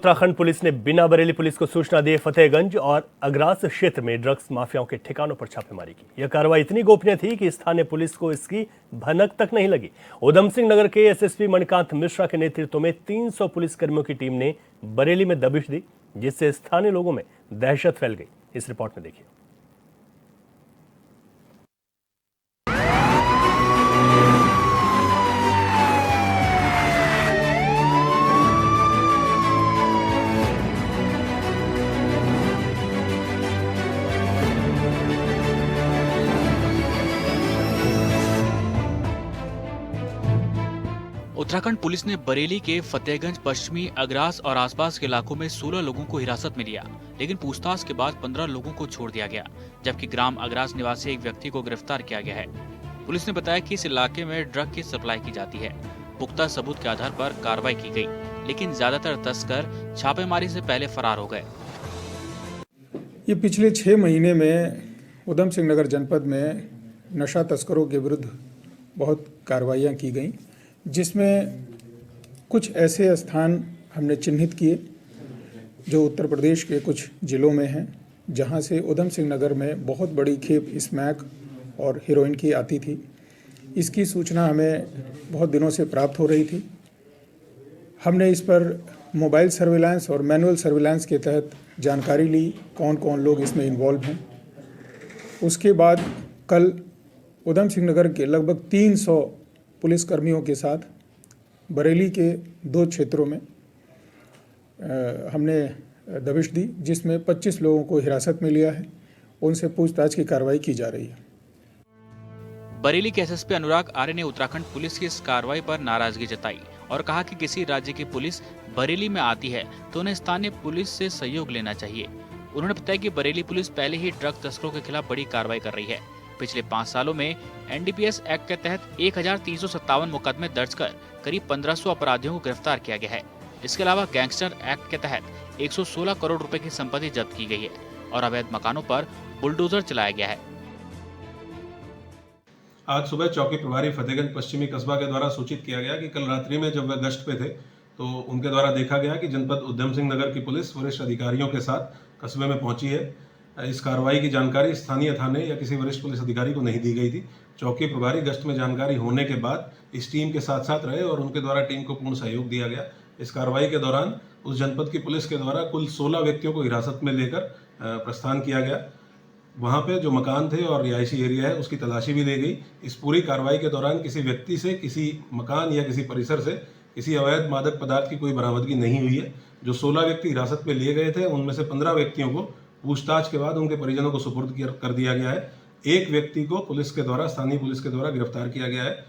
Uttarakhand police ने बिना Bareilly police को सूचना दिए फतेहगंज और अग्रास क्षेत्र में ड्रग्स माफियाओं के ठिकानों पर छापेमारी की। यह कार्रवाई इतनी गोपनीय थी कि स्थानीय पुलिस को इसकी भनक तक नहीं लगी। उधम सिंह नगर के एसएसपी मणिकांत मिश्रा के नेतृत्व में 300 पुलिसकर्मियों की टीम ने बरेली में दबिश दी, जिससे स्थानीय लोगों में दहशत फैल गई। इस रिपोर्ट में देखिए। उत्तराखंड पुलिस ने बरेली के फतेहगंज पश्चिमी अग्रास और आसपास के इलाकों में 16 लोगों को हिरासत में लिया, लेकिन पूछताछ के बाद 15 लोगों को छोड़ दिया गया, जबकि ग्राम अग्रास निवासी एक व्यक्ति को गिरफ्तार किया गया है। पुलिस ने बताया कि इस इलाके में ड्रग की सप्लाई की जाती है। पुख्ता सबूत के आधार पर कार्रवाई की गई, लेकिन ज्यादातर तस्कर छापेमारी से पहले फरार हो गए। ये पिछले 6 महीने में उधम सिंह नगर जनपद में नशा तस्करों के विरुद्ध बहुत कार्रवाइयाँ की गईं, जिसमें कुछ ऐसे स्थान हमने चिन्हित किए जो उत्तर प्रदेश के कुछ ज़िलों में हैं, जहां से उधम सिंह नगर में बहुत बड़ी खेप स्मैक और हेरोइन की आती थी। इसकी सूचना हमें बहुत दिनों से प्राप्त हो रही थी। हमने इस पर मोबाइल सर्विलांस और मैनुअल सर्विलांस के तहत जानकारी ली, कौन कौन लोग इसमें इन्वॉल्व हैं। उसके बाद कल उधम सिंह नगर के लगभग 300 पुलिसकर्मियों के साथ बरेली के 2 क्षेत्रों में हमने दबिश दी, जिसमें 25 लोगों को हिरासत में लिया है। उनसे पूछताछ की कार्रवाई की जा रही है। बरेली के एसएसपी अनुराग आर्य ने उत्तराखंड पुलिस की इस कार्रवाई पर नाराजगी जताई और कहा कि किसी राज्य की पुलिस बरेली में आती है तो उन्हें स्थानीय पुलिस से सहयोग लेना चाहिए। उन्होंने बताया कि बरेली पुलिस पहले ही ड्रग तस्करों के खिलाफ बड़ी कार्रवाई कर रही है। पिछले 5 सालों में एनडीपीएस एक्ट के तहत 1357 मुकदमे दर्ज कर करीब 1500 अपराधियों को गिरफ्तार किया गया है। इसके अलावा गैंगस्टर एक्ट के तहत 116 करोड़ रुपए की संपत्ति जब्त की गई है और अवैध मकानों पर बुलडोजर चलाया गया है। आज सुबह चौकी प्रभारी फतेहगंज पश्चिमी कस्बा के द्वारा सूचित किया गया कि कल रात्रि में जब वे गश्त पे थे तो उनके द्वारा देखा गया कि जनपद उधम सिंह नगर की पुलिस वरिष्ठ अधिकारियों के साथ कस्बे में पहुंची है। इस कार्रवाई की जानकारी स्थानीय थाने या किसी वरिष्ठ पुलिस अधिकारी को नहीं दी गई थी। चौकी प्रभारी गश्त में जानकारी होने के बाद इस टीम के साथ साथ रहे और उनके द्वारा टीम को पूर्ण सहयोग दिया गया। इस कार्रवाई के दौरान उस जनपद की पुलिस के द्वारा कुल 16 व्यक्तियों को हिरासत में लेकर प्रस्थान किया गया। वहाँ पे जो मकान थे और रिहायशी एरिया है उसकी तलाशी भी ली गई। इस पूरी कार्रवाई के दौरान किसी व्यक्ति से, किसी मकान या किसी परिसर से किसी अवैध मादक पदार्थ की कोई बरामदगी नहीं हुई है। जो 16 व्यक्ति हिरासत में लिए गए थे उनमें से 15 व्यक्तियों को पूछताछ के बाद उनके परिजनों को सुपुर्द कर दिया गया है। एक व्यक्ति को पुलिस के द्वारा, स्थानीय पुलिस के द्वारा गिरफ्तार किया गया है।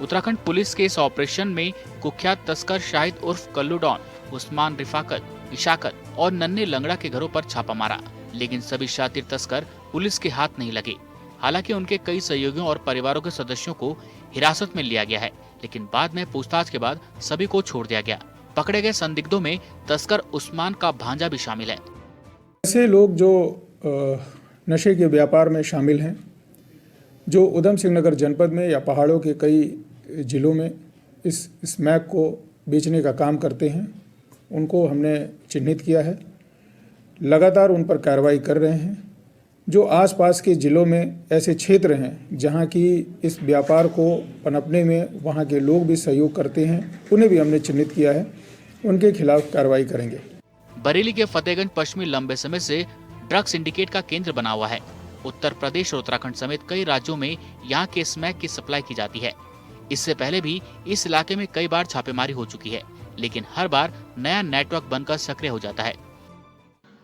उत्तराखंड पुलिस के इस ऑपरेशन में कुख्यात तस्कर शाहिद उर्फ कल्लू डॉन, उस्मान रिफाकत, इशाकत और नन्हे लंगड़ा के घरों पर छापा मारा, लेकिन सभी शातिर तस्कर पुलिस के हाथ नहीं लगे। हालांकि उनके कई सहयोगियों और परिवारों के सदस्यों को हिरासत में लिया गया है, लेकिन बाद में पूछताछ के बाद सभी को छोड़ दिया गया। पकड़े गए संदिग्धों में तस्कर उस्मान का भांजा भी शामिल है। ऐसे लोग जो नशे के व्यापार में शामिल हैं, जो उधम सिंह नगर जनपद में या पहाड़ों के कई ज़िलों में इस स्मैक को बेचने का काम करते हैं, उनको हमने चिन्हित किया है। लगातार उन पर कार्रवाई कर रहे हैं। जो आसपास के ज़िलों में ऐसे क्षेत्र हैं जहां की इस व्यापार को पनपने में वहां के लोग भी सहयोग करते हैं, उन्हें भी हमने चिन्हित किया है। उनके खिलाफ कार्रवाई करेंगे। बरेली के फतेहगंज पश्चिमी लंबे समय से ड्रग सिंडिकेट का केंद्र बना हुआ है। उत्तर प्रदेश और उत्तराखंड समेत कई राज्यों में यहाँ के स्मैक की सप्लाई की जाती है। इससे पहले भी इस इलाके में कई बार छापेमारी हो चुकी है, लेकिन हर बार नया नेटवर्क बनकर सक्रिय हो जाता है।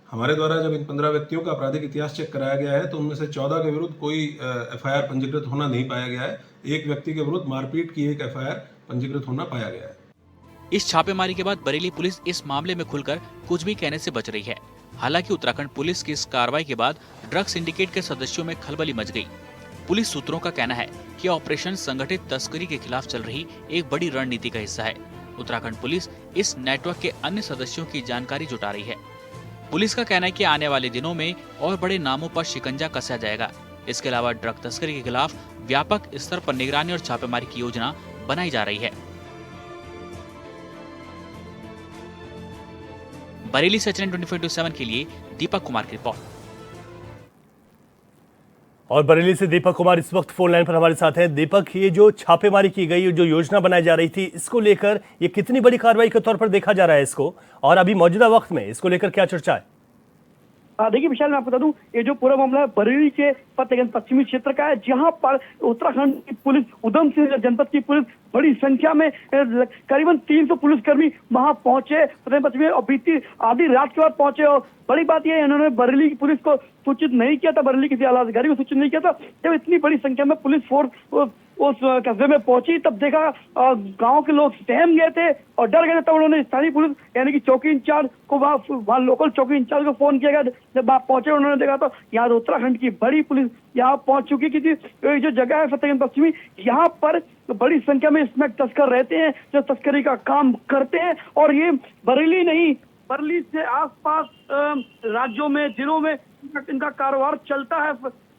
हमारे द्वारा जब इन 15 व्यक्तियों का आपराधिक इतिहास चेक कराया गया है तो उनमें से 14 के विरुद्ध कोई एफआईआर पंजीकृत होना नहीं पाया गया है। एक व्यक्ति के विरुद्ध मारपीट की एक एफआईआर पंजीकृत होना पाया गया है। इस छापेमारी के बाद बरेली पुलिस इस मामले में खुलकर कुछ भी कहने से बच रही है। हालांकि उत्तराखंड पुलिस की इस कार्रवाई के बाद ड्रग सिंडिकेट के सदस्यों में खलबली मच गई। पुलिस सूत्रों का कहना है कि ऑपरेशन संगठित तस्करी के खिलाफ चल रही एक बड़ी रणनीति का हिस्सा है। उत्तराखंड पुलिस इस नेटवर्क के अन्य सदस्यों की जानकारी जुटा रही है। पुलिस का कहना है कि आने वाले दिनों में और बड़े नामों पर शिकंजा कसा जाएगा। इसके अलावा ड्रग तस्करी के खिलाफ व्यापक स्तर पर निगरानी और छापेमारी की योजना बनाई जा रही है। बरेली से HN 24/7 के लिए दीपक कुमार की रिपोर्ट। और बरेली से दीपक कुमार इस वक्त फोन लाइन पर हमारे साथ हैं। दीपक, ये जो छापेमारी की गई, जो योजना बनाई जा रही थी, इसको लेकर ये कितनी बड़ी कार्रवाई के तौर पर देखा जा रहा है इसको, और अभी मौजूदा वक्त में इसको लेकर क्या चर्चा है? देखिए विशाल, मैं आपको बता दूं, ये जो पूरा मामला है बरेली के फतेहगंज पश्चिमी क्षेत्र का है, जहां पर उत्तराखंड की पुलिस, उधम सिंह जनपद की पुलिस बड़ी संख्या में करीबन 300 पुलिसकर्मी वहां पहुंचे फतेहगंज पश्चिमी, और बीती आधी रात के बाद पहुंचे। और बड़ी बात यह है, इन्होंने बरेली की पुलिस को सूचित नहीं किया था, बरेली किसी आला अधिकारी को सूचित नहीं किया था। जब इतनी बड़ी संख्या में पुलिस फोर्स उस कस्बे में पहुंची, तब देखा गांव के लोग सहम गए थे और डर गए थे। तब उन्होंने स्थानीय पुलिस यानी कि चौकी इंचार्ज को, वहाँ लोकल चौकी इंचार्ज को फोन किया गया। जब वहाँ पहुंचे, उन्होंने देखा तो यहाँ उत्तराखंड की बड़ी पुलिस यहाँ पहुंच चुकी थी। जो जगह है फतेहगंज पश्चिमी, यहाँ पर बड़ी संख्या में स्मैक तस्कर रहते हैं, जो तस्करी का काम करते हैं। और ये बरेली नहीं, बरेली से आसपास राज्यों में, जिलों में इनका कारोबार चलता है।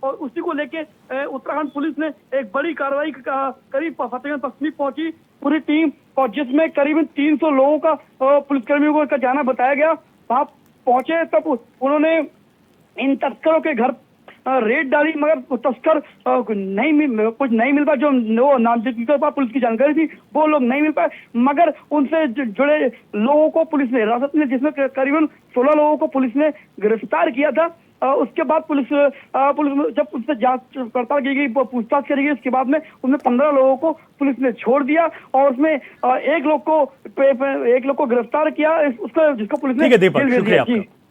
और उसी को लेके उत्तराखंड पुलिस ने एक बड़ी कार्रवाई करी। फतेहगंज पश्चिमी पहुंची पूरी टीम, और जिसमें करीबन 300 लोगों का, पुलिसकर्मियों का जाना बताया गया। वहां पहुंचे तब उन्होंने इन तस्करों के घर रेड डाली, मगर तस्कर कुछ नहीं मिल पाया। जो नाम जिनके पास पुलिस की जानकारी थी, वो लोग नहीं मिल पाए, मगर उनसे जुड़े लोगों को पुलिस ने हिरासत में, जिसमें करीबन 16 लोगों को पुलिस ने गिरफ्तार किया था। उसके बाद पुलिस जब उससे जांच पड़ताल की गई, पूछताछ करी गई, उसके बाद में उसमें 15 लोगों को पुलिस ने छोड़ दिया, और उसमें एक लोग को गिरफ्तार किया, उसको जिसको पुलिस ने ठीक है दीपक, जेल भेज शुक्रिया दिया। आपका।